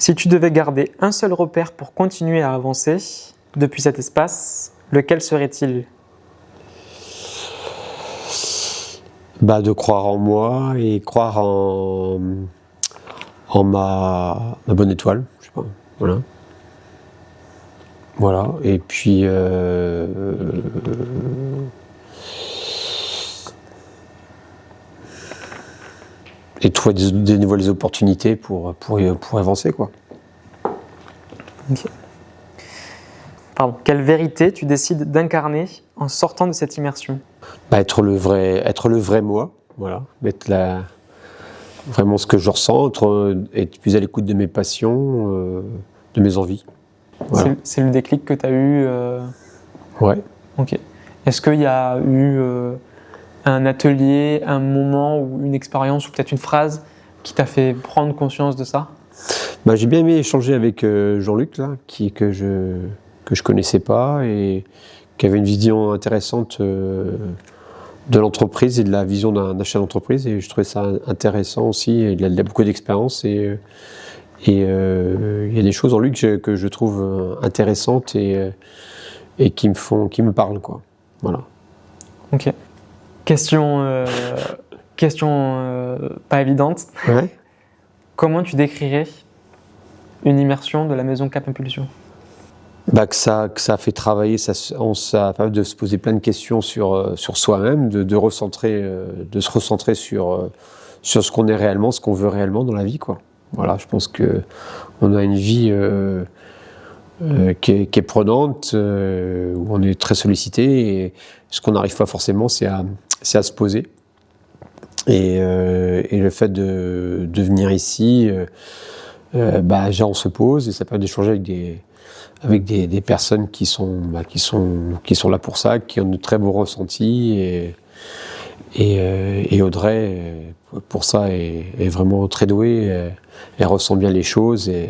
Si tu devais garder un seul repère pour continuer à avancer depuis cet espace, lequel serait-il? De croire en moi et croire en ma bonne étoile, je sais pas, voilà. Voilà, et puis et trouver des nouvelles opportunités pour avancer, quoi. Okay. Pardon. Quelle vérité tu décides d'incarner en sortant de cette immersion? Être le vrai moi, voilà, vraiment ce que je ressens, être plus à l'écoute de mes passions, de mes envies. Voilà. C'est le déclic que tu as eu Ouais. Ok. Est-ce qu'il y a eu un atelier, un moment ou une expérience ou peut-être une phrase qui t'a fait prendre conscience de ça? J'ai bien aimé échanger avec Jean-Luc, là, que je connaissais pas et qui avait une vision intéressante de l'entreprise et de la vision d'un chef d'entreprise, et je trouvais ça intéressant aussi. Il a beaucoup d'expérience et il y a des choses en lui que je trouve intéressantes et qui me parlent, quoi. Voilà. Ok. Question pas évidente. Ouais. Comment tu décrirais une immersion de la maison Cap Impulsion? Que ça fait travailler, ça permet de se poser plein de questions sur soi-même, de se recentrer sur ce qu'on est réellement, ce qu'on veut réellement dans la vie, quoi. Voilà, je pense que on a une vie qui est prenante, où on est très sollicité, et ce qu'on n'arrive pas forcément, c'est à se poser. Et le fait de venir ici, déjà on se pose, et ça permet d'échanger avec des personnes qui sont là pour ça, qui ont de très beaux ressentis, et Audrey, pour ça, est vraiment très douée. Elle ressent bien les choses, et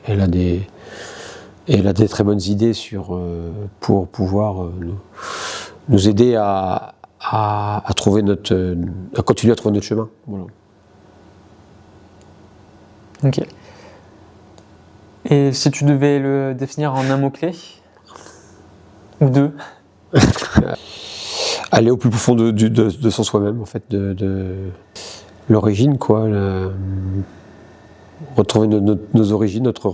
elle a des très bonnes idées pour pouvoir nous aider à continuer à trouver notre chemin. Voilà. Ok. Et si tu devais le définir en un mot-clé? Ou deux? Aller au plus profond de son soi-même, en fait, de l'origine, quoi. Retrouver nos origines, notre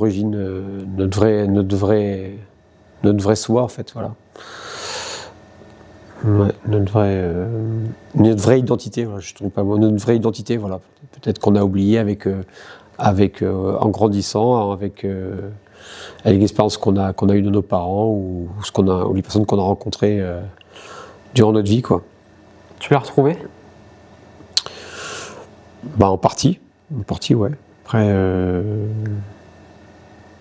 vrai soi, en fait, voilà. Ouais, notre vraie identité, voilà, je ne trouve pas moi, notre vraie identité, voilà. Peut-être qu'on a oublié en grandissant, avec l'expérience qu'on a eue de nos parents, ou les personnes qu'on a rencontrées durant notre vie, quoi. Tu l'as retrouvé? En partie, ouais. Après,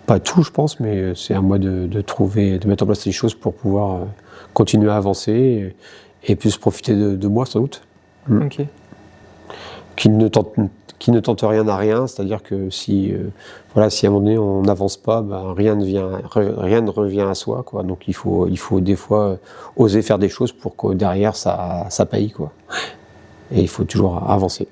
pas tout, je pense, mais c'est à moi de mettre en place les choses pour pouvoir continuer à avancer et plus profiter de moi, sans doute. Ok. Qui ne tente rien à rien, c'est-à-dire que si à un moment donné on n'avance pas, rien ne revient à soi, quoi. Donc il faut des fois oser faire des choses pour que derrière ça paye, quoi. Et il faut toujours avancer.